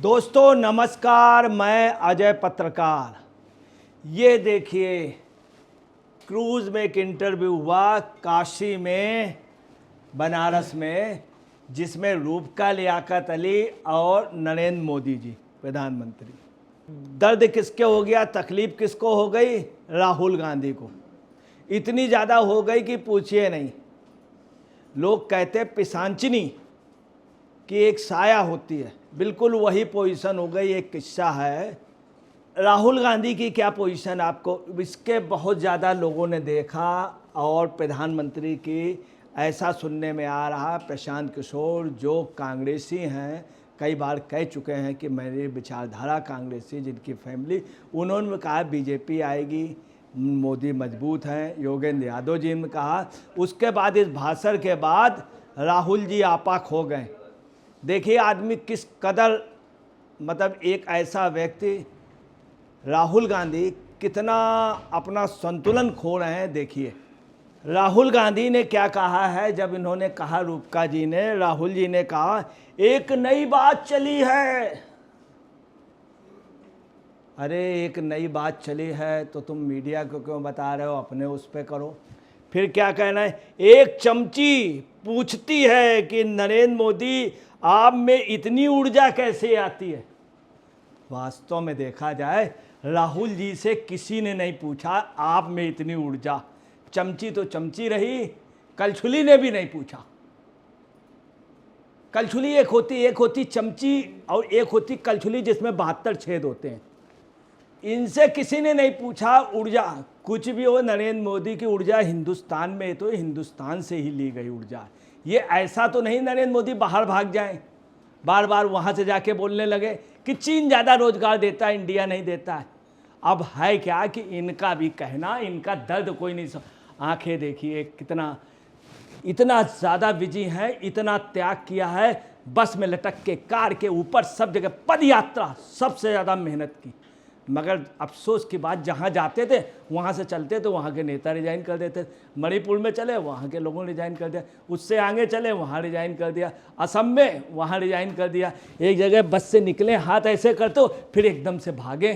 दोस्तों नमस्कार, मैं अजय पत्रकार। ये देखिए, क्रूज में एक इंटरव्यू हुआ काशी में, बनारस में, जिसमें रूपका लियाकत अली और नरेंद्र मोदी जी प्रधानमंत्री। दर्द किसके हो गया, तकलीफ किसको हो गई? राहुल गांधी को। इतनी ज़्यादा हो गई कि पूछिए नहीं। लोग कहते पिशाचिनी कि एक साया होती है, बिल्कुल वही पोजीशन हो गई। एक किस्सा है राहुल गांधी की, क्या पोजीशन आपको इसके बहुत ज़्यादा लोगों ने देखा। और प्रधानमंत्री की ऐसा सुनने में आ रहा, प्रशांत किशोर जो कांग्रेसी हैं कई बार कह चुके हैं कि मेरी विचारधारा कांग्रेसी, जिनकी फैमिली, उन्होंने कहा बीजेपी आएगी, मोदी मजबूत हैं। योगेंद्र यादव जी ने कहा। उसके बाद इस भाषण के बाद राहुल जी आपा खो गए। देखिए आदमी किस कदर, मतलब एक ऐसा व्यक्ति राहुल गांधी कितना अपना संतुलन खो रहे हैं। देखिए राहुल गांधी ने क्या कहा है। जब इन्होंने कहा, रूपका जी ने, राहुल जी ने कहा एक नई बात चली है। अरे एक नई बात चली है तो तुम मीडिया को क्यों बता रहे हो, अपने उस पर करो। फिर क्या कहना है, एक चमची पूछती है कि नरेंद्र मोदी आप में इतनी ऊर्जा कैसे आती है। वास्तव में देखा जाए राहुल जी से किसी ने नहीं पूछा आप में इतनी ऊर्जा। चमची तो चमची रही, कलछुली ने भी नहीं पूछा। कलछुली एक होती चमची और एक होती कलछुली जिसमें 72 छेद होते हैं। इनसे किसी ने नहीं पूछा ऊर्जा। कुछ भी हो, नरेंद्र मोदी की ऊर्जा हिंदुस्तान में, तो हिंदुस्तान से ही ली गई ऊर्जा। ये ऐसा तो नहीं नरेंद्र मोदी बाहर भाग जाएं, बार बार वहाँ से जाके बोलने लगे कि चीन ज़्यादा रोजगार देता है, इंडिया नहीं देता है। अब है क्या कि इनका भी कहना, इनका दर्द कोई नहीं आंखें देखिए कितना, इतना ज़्यादा बिजी है, इतना त्याग किया है, बस में लटक के, कार के ऊपर, सब जगह पद यात्रा, सबसे ज़्यादा मेहनत की। मगर अफसोस की बात, जहाँ जाते थे वहाँ से चलते तो वहाँ के नेता रिजाइन कर देते। मणिपुर में चले, वहाँ के लोगों ने रिजाइन कर दिया। उससे आगे चले, वहाँ रिजाइन कर दिया। असम में, वहाँ रिजाइन कर दिया। एक जगह बस से निकले, हाथ ऐसे करते हो, फिर एकदम से भागे।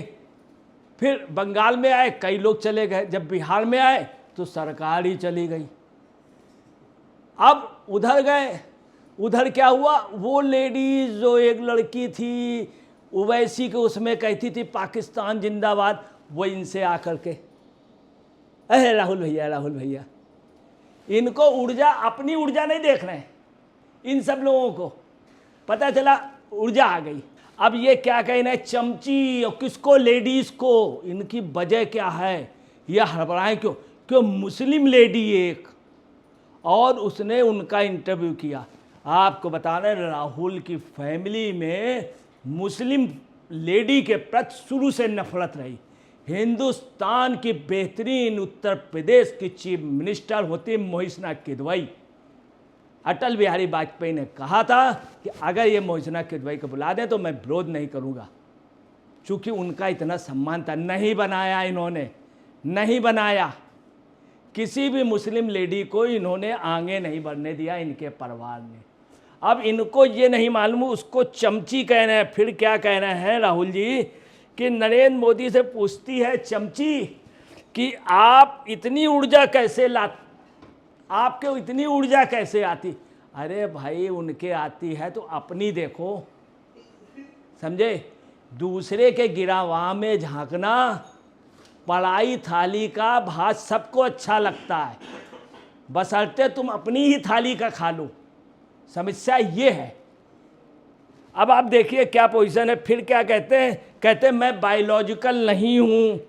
फिर बंगाल में आए, कई लोग चले गए। जब बिहार में आए तो सरकार ही चली गई। अब उधर गए, उधर क्या हुआ, वो लेडीज जो एक लड़की थी ओवैसी के उसमें कहती थी पाकिस्तान जिंदाबाद, वो इनसे आकर के, अरे राहुल भैया, राहुल भैया, इनको ऊर्जा, अपनी ऊर्जा नहीं देख रहे हैं। इन सब लोगों को पता चला ऊर्जा आ गई। अब ये क्या कहना है, चमची और किसको, लेडीज को, इनकी वजह क्या है, यह हड़बड़ाएं क्यों? क्यों मुस्लिम लेडी एक, और उसने उनका इंटरव्यू किया। आपको बता रहे राहुल की फैमिली में मुस्लिम लेडी के प्रति शुरू से नफरत रही। हिंदुस्तान की बेहतरीन उत्तर प्रदेश की चीफ मिनिस्टर होती मोहिसना किदवई। अटल बिहारी वाजपेयी ने कहा था कि अगर ये मोहिसना किदवई को बुला दें तो मैं विरोध नहीं करूँगा, चूँकि उनका इतना सम्मान था। नहीं बनाया इन्होंने, नहीं बनाया। किसी भी मुस्लिम लेडी को इन्होंने आगे नहीं बढ़ने दिया, इनके परिवार ने। अब इनको ये नहीं मालूम, उसको चमची कह रहे हैं। फिर क्या कह रहे हैं राहुल जी कि नरेंद्र मोदी से पूछती है चमची कि आप इतनी ऊर्जा कैसे आपके इतनी ऊर्जा कैसे आती। अरे भाई, उनके आती है तो अपनी देखो, समझे। दूसरे के गिरावा में झांकना, पढ़ाई थाली का भात सबको अच्छा लगता है, बशर्ते तुम अपनी ही थाली का खा लो। समस्या ये है। अब आप देखिए क्या पोजीशन है। फिर क्या कहते हैं, कहते हैं मैं बायोलॉजिकल नहीं हूँ,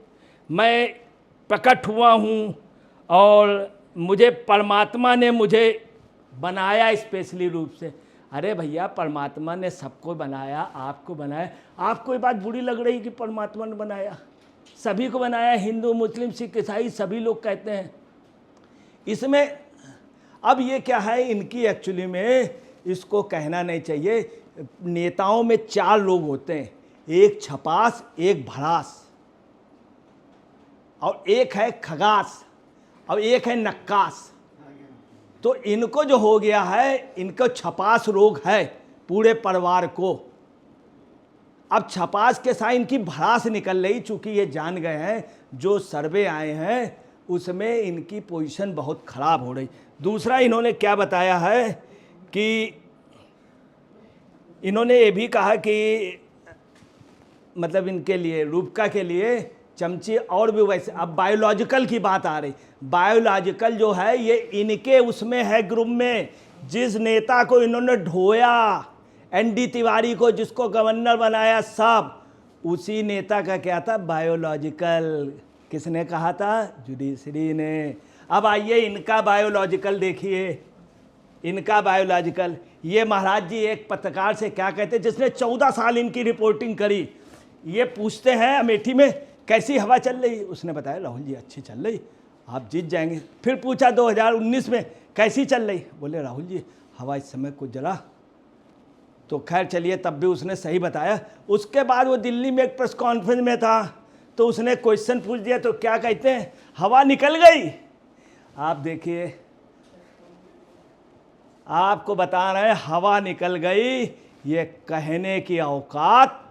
मैं प्रकट हुआ हूँ और मुझे परमात्मा ने मुझे बनाया स्पेशली रूप से। अरे भैया, परमात्मा ने सबको बनाया, आपको बनाया। आपको ये बात बुरी लग रही कि परमात्मा ने बनाया? सभी को बनाया, हिंदू, मुस्लिम, सिख, ईसाई, सभी लोग कहते हैं। इसमें अब ये क्या है, इनकी एक्चुअली में इसको कहना नहीं चाहिए। नेताओं में 4 लोग होते हैं, एक छपास, एक भड़ास, और एक है खगास, और एक है नक्कास। तो इनको जो हो गया है, इनको छपास रोग है पूरे परिवार को। अब छपास के साथ इनकी भड़ास निकल रही, चूंकि ये जान गए हैं जो सर्वे आए हैं उसमें इनकी पोजीशन बहुत खराब हो रही। दूसरा इन्होंने क्या बताया है कि इन्होंने ये भी कहा कि मतलब इनके लिए रूपका के लिए चमची और भी वैसे। अब बायोलॉजिकल की बात आ रही, बायोलॉजिकल जो है ये इनके उसमें है ग्रुप में, जिस नेता को इन्होंने ढोया एनडी तिवारी को, जिसको गवर्नर बनाया, सब उसी नेता का क्या था बायोलॉजिकल। किसने कहा था? जुडिशरी ने। अब आइए इनका बायोलॉजिकल देखिए, इनका बायोलॉजिकल। ये महाराज जी एक पत्रकार से क्या कहते, जिसने 14 साल इनकी रिपोर्टिंग करी, ये पूछते हैं अमेठी में कैसी हवा चल रही, उसने बताया राहुल जी अच्छी चल रही, आप जीत जाएंगे। फिर पूछा 2019 में कैसी चल रही, बोले राहुल जी हवा इस समय कुछ जला। तो खैर चलिए तब भी उसने सही बताया। उसके बाद वो दिल्ली में एक प्रेस कॉन्फ्रेंस में था तो उसने क्वेश्चन पूछ दिया, तो क्या कहते हैं हवा निकल गई। आप देखिए, आपको बता रहे हैं हवा निकल गई, ये कहने की औकात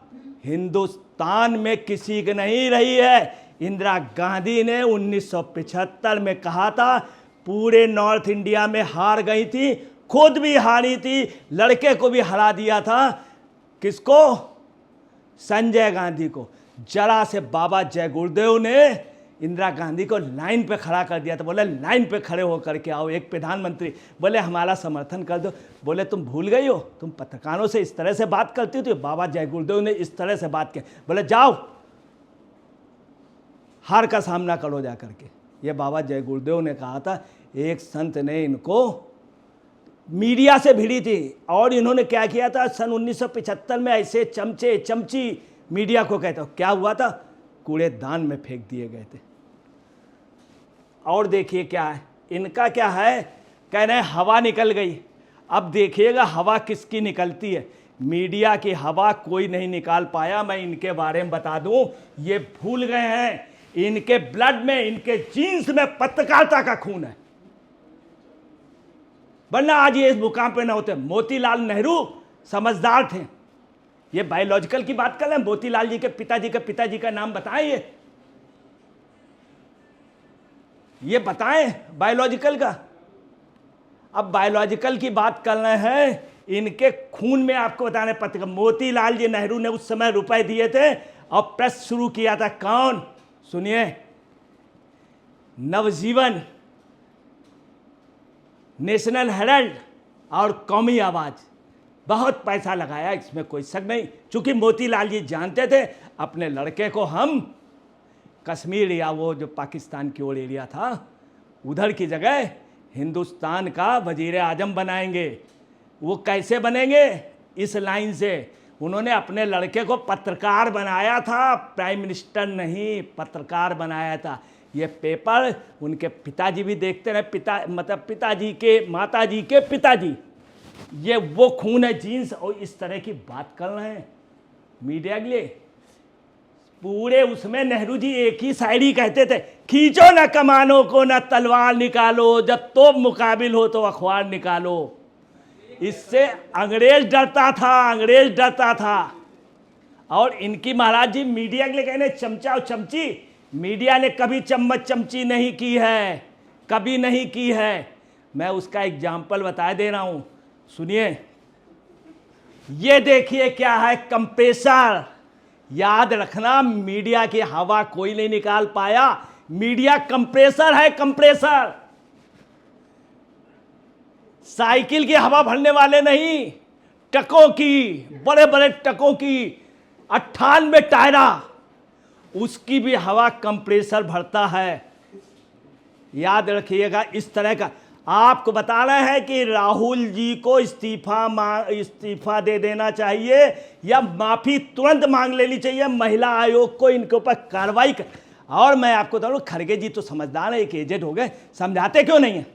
हिंदुस्तान में किसी की नहीं रही है। इंदिरा गांधी ने 1975 में कहा था, पूरे नॉर्थ इंडिया में हार गई थी, खुद भी हारी थी, लड़के को भी हरा दिया था। किसको? संजय गांधी को। जरा से बाबा जय गुरुदेव ने इंदिरा गांधी को लाइन पे खड़ा कर दिया था। बोले लाइन पे खड़े होकर के आओ, एक प्रधानमंत्री। बोले हमारा समर्थन कर दो। बोले तुम भूल गई हो, तुम पत्रकारों से इस तरह से बात करती हो। तो बाबा जय गुरुदेव ने इस तरह से बात की। बोले जाओ हार का सामना करो जा करके। ये बाबा जय गुरुदेव ने कहा था। एक संत ने इनको मीडिया से भिड़ी थी और इन्होंने क्या किया था, सन 1975 में ऐसे चमचे चमची मीडिया को कहते हो, क्या हुआ था, कूड़ेदान में फेंक दिए गए थे। और देखिए क्या है इनका, क्या है, कह रहे हैं हवा निकल गई। अब देखिएगा हवा किसकी निकलती है, मीडिया की हवा कोई नहीं निकाल पाया। मैं इनके बारे में बता दूं, ये भूल गए हैं इनके ब्लड में, इनके जीन्स में पत्रकारिता का खून है, वरना आज ये इस मुकाम पे ना होते। मोतीलाल नेहरू समझदार थे। ये बायोलॉजिकल की बात कर रहे हैं, मोतीलाल जी के पिताजी का नाम बताएं, ये बताएं बायोलॉजिकल का। अब बायोलॉजिकल की बात कर रहे हैं, इनके खून में आपको बताने पत्र, मोतीलाल जी नेहरू ने उस समय रुपए दिए थे और प्रेस शुरू किया था। कौन? सुनिए, नवजीवन, नेशनल हेराल्ड और कौमी आवाज। बहुत पैसा लगाया, इसमें कोई शक नहीं। चूंकि मोतीलाल जी जानते थे अपने लड़के को हम कश्मीर या वो जो पाकिस्तान की ओर एरिया था उधर की जगह हिंदुस्तान का वजीर आजम बनाएंगे। वो कैसे बनेंगे? इस लाइन से। उन्होंने अपने लड़के को पत्रकार बनाया था, प्राइम मिनिस्टर नहीं, पत्रकार बनाया था। ये पेपर उनके पिताजी भी देखते रहे, पिताजी के माताजी के पिताजी। ये वो खून है जीन्स, और इस तरह की बात कर रहे हैं मीडिया के लिए। पूरे उसमें नेहरू जी एक ही शायरी कहते थे, खींचो न कमानों को न तलवार निकालो, जब तोप मुकाबिल हो तो अखबार निकालो। इससे अंग्रेज डरता था, अंग्रेज डरता था। और इनकी महाराज जी मीडिया के लिए कहने चमचा और चमची, मीडिया ने कभी चम्मच चमची नहीं की है, कभी नहीं की है। मैं उसका एग्जाम्पल बता दे रहा हूं, सुनिए। ये देखिए क्या है, कंप्रेसर। याद रखना, मीडिया की हवा कोई नहीं निकाल पाया, मीडिया कंप्रेसर है, कंप्रेसर। साइकिल की हवा भरने वाले नहीं, ट्रकों की, बड़े बड़े ट्रकों की 98 टायरा, उसकी भी हवा कंप्रेसर भरता है। याद रखिएगा इस तरह का। आपको बता रहे हैं कि राहुल जी को इस्तीफा दे देना चाहिए या माफी तुरंत मांग लेनी चाहिए, महिला आयोग को इनके ऊपर कार्रवाई कर। और मैं आपको बता दूं, खड़गे जी तो समझदार है, एक एजेंट हो गए, समझाते क्यों नहीं है?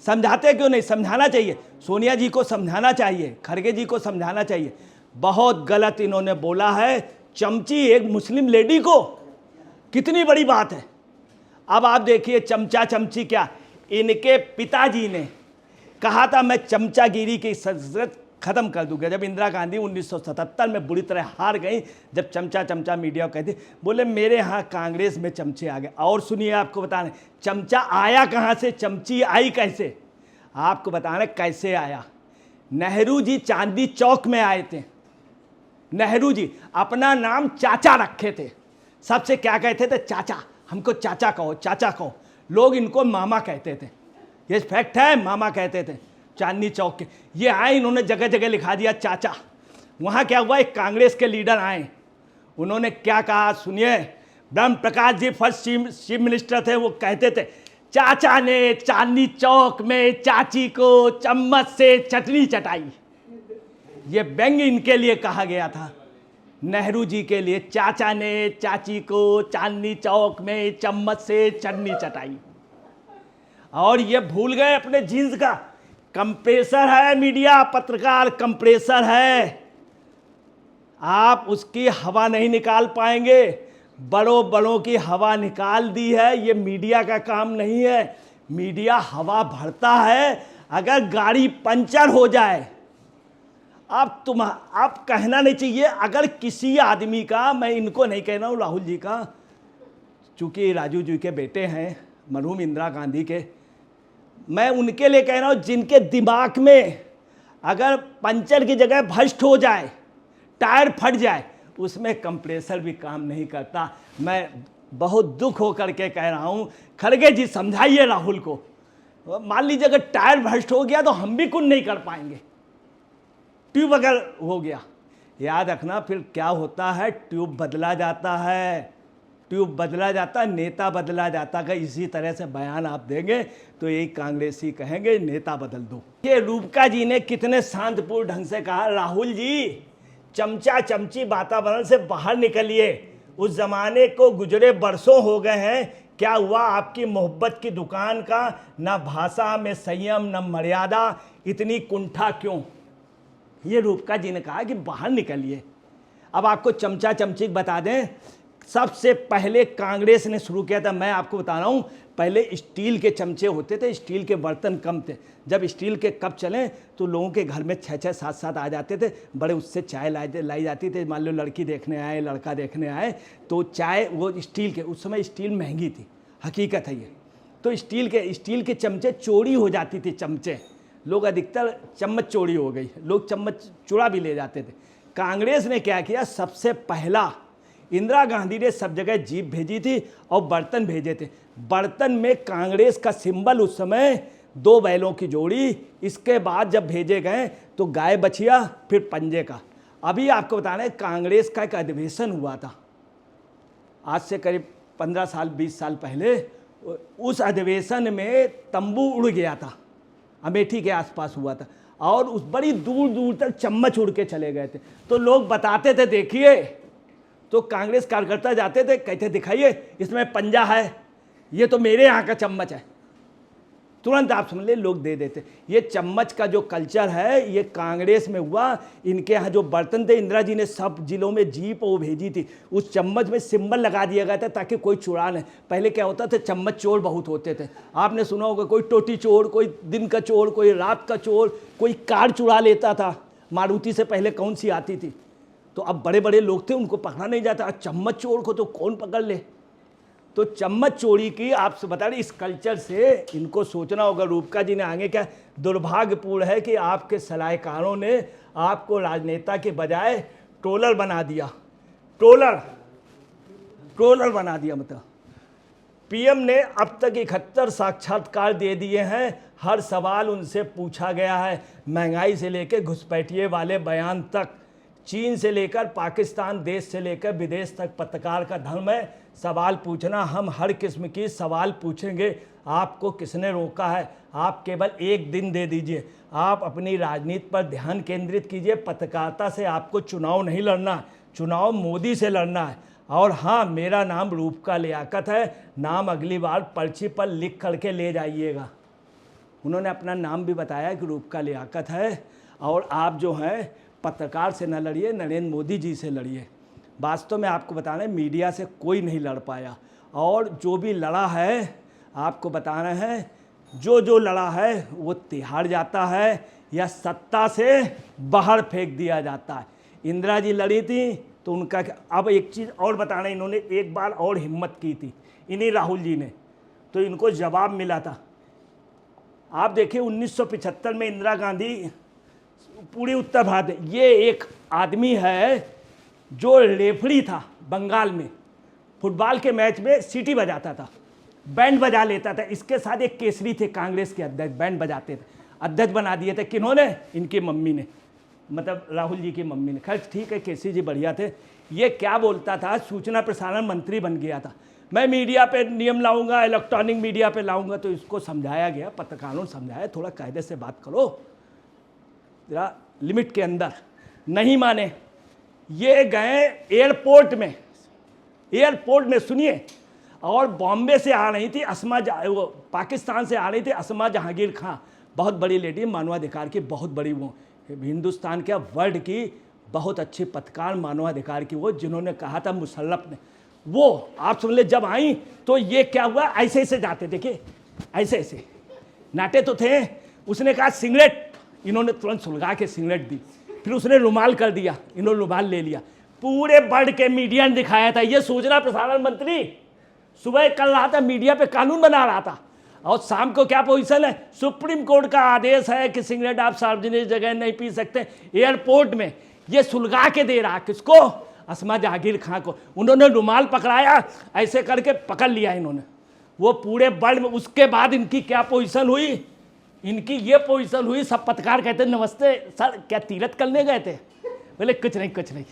समझाते क्यों नहीं? समझाना चाहिए, सोनिया जी को समझाना चाहिए, खड़गे जी को समझाना चाहिए। बहुत गलत इन्होंने बोला है, चमची एक मुस्लिम लेडी को, कितनी बड़ी बात है। अब आप देखिए चमचा चमची क्या, इनके पिताजी ने कहा था मैं चमचागिरी की ख़त्म कर दूंगा। जब इंदिरा गांधी 1977 में बुरी तरह हार गई, जब चमचा चमचा मीडिया कहते, बोले मेरे यहाँ कांग्रेस में चमचे आ गए। और सुनिए, आपको बताना चमचा आया कहाँ से, चमची आई कैसे, आपको बताना कैसे आया। नेहरू जी चांदनी चौक में आए थे। नेहरू जी अपना नाम चाचा रखे थे, सबसे क्या कहते थे, चाचा, हमको चाचा कहो, चाचा कहो। लोग इनको मामा कहते थे, ये फैक्ट है, मामा कहते थे चांदनी चौक के। ये आए, इन्होंने जगह जगह लिखा दिया चाचा। वहाँ क्या हुआ, एक कांग्रेस के लीडर आए, उन्होंने क्या कहा सुनिए। ब्रह्म Prakash ji first chief minister थे, वो कहते थे चाचा ने चांदनी चौक में चाची को चम्मच से चटनी चटाई। ये व्यंग इनके लिए कहा गया था, नेहरू जी के लिए, चाचा ने चाची को चांदनी चौक में चम्मच से चटनी चटाई। और ये भूल गए अपने जीन्स का कंप्रेसर है, मीडिया पत्रकार कंप्रेसर है, आप उसकी हवा नहीं निकाल पाएंगे। बड़ों बड़ों की हवा निकाल दी है, ये मीडिया का काम नहीं है। मीडिया हवा भरता है, अगर गाड़ी पंचर हो जाए, आप कहना नहीं चाहिए। अगर किसी आदमी का, मैं इनको नहीं कह रहा हूँ राहुल जी का, चूँकि राजू जी के बेटे हैं मरहूम इंदिरा गांधी के, मैं उनके लिए कह रहा हूँ जिनके दिमाग में अगर पंचर की जगह भ्रष्ट हो जाए, टायर फट जाए, उसमें कंप्रेसर भी काम नहीं करता। मैं बहुत दुख होकर के कह रहा हूँ, खड़गे जी समझाइए राहुल को। मान लीजिए अगर टायर भ्रष्ट हो गया तो हम भी कुछ नहीं कर पाएंगे, ट्यूब अगर हो गया, याद रखना फिर क्या होता है, ट्यूब बदला जाता है, ट्यूब बदला जाता है, नेता बदला जाता है। इसी तरह से बयान आप देंगे तो यही कांग्रेसी कहेंगे नेता बदल दो। ये रूपका जी ने कितने शांतपूर्ण ढंग से कहा, राहुल जी चमचा चमची वातावरण से बाहर निकलिए, उस जमाने को गुजरे बरसों हो गए हैं। क्या हुआ आपकी मोहब्बत की दुकान का, न भाषा में संयम न मर्यादा, इतनी कुंठा क्यों। ये रूपका जी ने कहा कि बाहर निकलिए। अब आपको चमचा चमची बता दें, सबसे पहले कांग्रेस ने शुरू किया था, मैं आपको बता रहा हूँ, पहले स्टील के चमचे होते थे, स्टील के बर्तन कम थे। जब स्टील के कप चले तो लोगों के घर में 6-6 7-7 आ जाते थे, बड़े उससे चाय लाई जाती थी। मान लो लड़की देखने आए, लड़का देखने आए, तो चाय वो स्टील के, उस समय स्टील महंगी थी, हकीकत है ये। तो स्टील के चमचे चोरी हो जाती थी, चमचे लोग अधिकतर चम्मच चोरी हो गई, लोग चम्मच चुरा भी ले जाते थे। कांग्रेस ने क्या किया, सबसे पहला इंदिरा गांधी ने सब जगह जीप भेजी थी और बर्तन भेजे थे। बर्तन में कांग्रेस का सिंबल उस समय 2 बैलों की जोड़ी, इसके बाद जब भेजे गए तो गाय बछिया, फिर पंजे का। अभी आपको बताना है, कांग्रेस का एक अधिवेशन हुआ था आज से करीब 15 साल 20 साल पहले। उस अधिवेशन में तंबू उड़ गया था, अमेठी के आसपास हुआ था, और उस बड़ी दूर दूर तक चम्मच उड़ के चले गए थे। तो लोग बताते थे देखिए, तो कांग्रेस कार्यकर्ता जाते थे, कहते दिखाइए इसमें पंजा है, ये तो मेरे यहाँ का चम्मच है। तुरंत आप समझ ले लोग दे देते। ये चम्मच का जो कल्चर है ये कांग्रेस में हुआ। इनके यहाँ जो बर्तन थे, इंदिरा जी ने सब जिलों में जीप वो भेजी थी, उस चम्मच में सिंबल लगा दिया गया था ताकि कोई चुरा नहीं। पहले क्या होता था, चम्मच चोर बहुत होते थे, आपने सुना होगा, कोई टोटी चोर, कोई दिन का चोर, कोई रात का चोर, कोई कार चुरा लेता था। मारुति से पहले कौन सी आती थी, तो अब बड़े बड़े लोग थे, उनको पकड़ा नहीं जाता। चम्मच चोर को तो कौन पकड़ ले। तो चम्मच चोरी की आपसे बता रहे, इस कल्चर से इनको सोचना होगा। रूपका जी ने आगे क्या, दुर्भाग्यपूर्ण है कि आपके सलाहकारों ने आपको राजनेता के बजाय ट्रोलर बना दिया। ट्रोलर बना दिया। मतलब पीएम ने अब तक 71 साक्षात्कार दे दिए हैं, हर सवाल उनसे पूछा गया है, महंगाई से लेकर घुसपैठिए वाले बयान तक, चीन से लेकर पाकिस्तान देश से लेकर विदेश तक पत्रकार का धर्म है सवाल पूछना। हम हर किस्म की सवाल पूछेंगे। आपको किसने रोका है। आप केवल 1 दिन दे दीजिए, आप अपनी राजनीति पर ध्यान केंद्रित कीजिए। पत्रकारिता से आपको चुनाव नहीं लड़ना, चुनाव मोदी से लड़ना है। और हाँ, मेरा नाम रूपका लियाकत है, नाम अगली बार पर्ची पर लिख करके ले जाइएगा। उन्होंने अपना नाम भी बताया कि रूपका लियाकत है। और आप जो हैं पत्रकार से न लड़िए, नरेंद्र मोदी जी से लड़िए। वास्तव में आपको बताना है, मीडिया से कोई नहीं लड़ पाया, और जो भी लड़ा है आपको बताना है, जो लड़ा है वो तिहाड़ जाता है, या सत्ता से बाहर फेंक दिया जाता है। इंदिरा जी लड़ी थी तो उनका अब एक चीज़ और बताना, इन्होंने एक बार और हिम्मत की थी इन्हीं राहुल जी ने, तो इनको जवाब मिला था। आप देखिए 1975 में इंदिरा गांधी पूरे उत्तर भारत, ये एक आदमी है जो रेफरी था बंगाल में, फुटबॉल के मैच में सीटी बजाता था, बैंड बजा लेता था। इसके साथ एक केसरी थे कांग्रेस के अध्यक्ष, बैंड बजाते थे, अध्यक्ष बना दिए थे किन्होंने, इनकी मम्मी ने, मतलब राहुल जी की मम्मी ने। खैर ठीक है, केसरी जी बढ़िया थे। ये क्या बोलता था, सूचना प्रसारण मंत्री बन गया था, मैं मीडिया पे नियम लाऊंगा, इलेक्ट्रॉनिक मीडिया पे लाऊंगा। तो इसको समझाया गया, पत्रकारों ने समझाया थोड़ा कायदे से बात करो, जरा लिमिट के अंदर। नहीं माने, ये गए एयरपोर्ट में सुनिए, और बॉम्बे से आ रही थी वो पाकिस्तान से आ रही थी अस्मा जहांगीर खां, बहुत बड़ी लेडी, मानवाधिकार की बहुत बड़ी, वो हिंदुस्तान के वर्ल्ड की बहुत अच्छी पत्रकार मानवाधिकार की, वो जिन्होंने कहा था मुशर्रफ ने, वो आप सुन ले। जब आई तो ये क्या हुआ, ऐसे ऐसे जाते, देखिए ऐसे ऐसे नाटे तो थे। उसने कहा सिगरेट, इन्होंने तुरंत सुलगा के सिगरेट दी, फिर उसने रुमाल कर दिया, इन्होंने रुमाल ले लिया। पूरे वर्ल्ड के मीडिया ने दिखाया था, ये सूचना प्रसारण मंत्री सुबह कर रहा था, मीडिया पे कानून बना रहा था, और शाम को क्या पोजीशन है, सुप्रीम कोर्ट का आदेश है कि सिगरेट आप सार्वजनिक जगह नहीं पी सकते। एयरपोर्ट में ये सुलगा के दे रहा, किसको, अस्मा जहांगीर खां को। उन्होंने रुमाल पकड़ाया, ऐसे करके पकड़ लिया इन्होंने, वो पूरे वर्ल्ड में। उसके बाद इनकी क्या पोजीशन हुई, इनकी ये पोजीशन हुई, सब पत्रकार कहते नमस्ते सर, क्या तीरथ करने गए थे, बोले कुछ नहीं।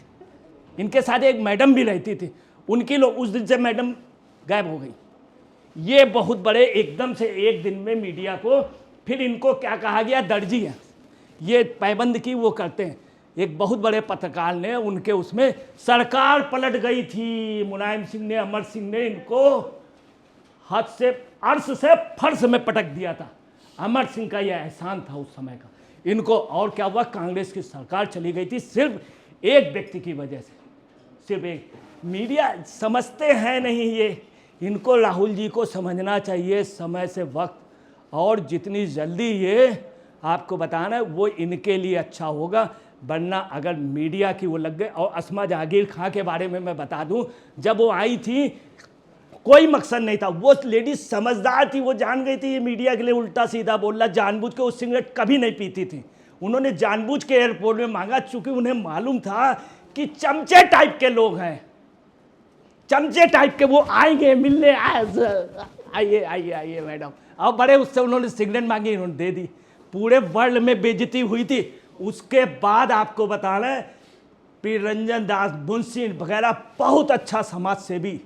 इनके साथ एक मैडम भी रहती थी, उनकी लोग उस दिन से मैडम गायब हो गई। ये बहुत बड़े एकदम से एक दिन में मीडिया को, फिर इनको क्या कहा गया, दर्जी है, ये पैबंद की वो करते हैं। एक बहुत बड़े पत्रकार ने उनके उसमें सरकार पलट गई थी, मुलायम सिंह ने, अमर सिंह ने इनको हद से अर्श से फर्श में पटक दिया था। अमर सिंह का यह एहसान था उस समय का इनको। और क्या हुआ, कांग्रेस की सरकार चली गई थी सिर्फ एक व्यक्ति की वजह से, सिर्फ एक। मीडिया समझते हैं नहीं ये, इनको राहुल जी को समझना चाहिए समय से वक्त, और जितनी जल्दी ये आपको बताना है वो इनके लिए अच्छा होगा। वरना अगर मीडिया की वो लग गए। और अस्मा जहांगीर खां के बारे में मैं बता दूं, जब वो आई थी कोई मकसद नहीं था, वो लेडी समझदार थी, वो जान गई थी ये मीडिया के लिए उल्टा सीधा बोल रहा, जानबूझ के वो सिगरेट कभी नहीं पीती थी। उन्होंने जानबूझ के एयरपोर्ट में मांगा, चूंकि उन्हें मालूम था कि चमचे टाइप के लोग हैं, चमचे टाइप के, वो आएंगे मिलने, आइए मैडम, अब बड़े उससे उन्होंने सिगरेट मांगी, इन्होंने दे दी। पूरे वर्ल्ड में बेइज्जती हुई थी। उसके बाद आपको बताना है, पी रंजन दास मुंशी वगैरह, बहुत अच्छा समाज सेवी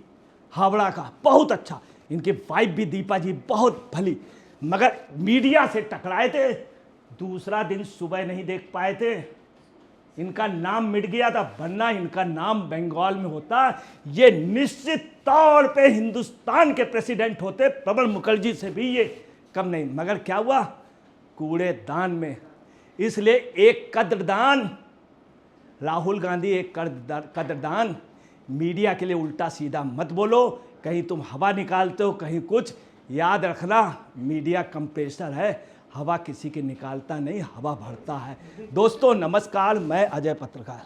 हावड़ा का, बहुत अच्छा। इनकी वाइफ भी दीपा जी बहुत भली, मगर मीडिया से टकराए थे, दूसरा दिन सुबह नहीं देख पाए थे, इनका नाम मिट गया था। वरना इनका नाम बंगाल में होता, ये निश्चित तौर पे हिंदुस्तान के प्रेसिडेंट होते, प्रणब मुखर्जी से भी ये कम नहीं। मगर क्या हुआ, कूड़ेदान में। इसलिए एक कद्रदान, राहुल गांधी एक कद्रदान, मीडिया के लिए उल्टा सीधा मत बोलो, कहीं तुम हवा निकालते हो कहीं कुछ। याद रखना, मीडिया कंप्रेसर है, हवा किसी की निकालता नहीं, हवा भरता है। दोस्तों नमस्कार, मैं अजय पत्रकार।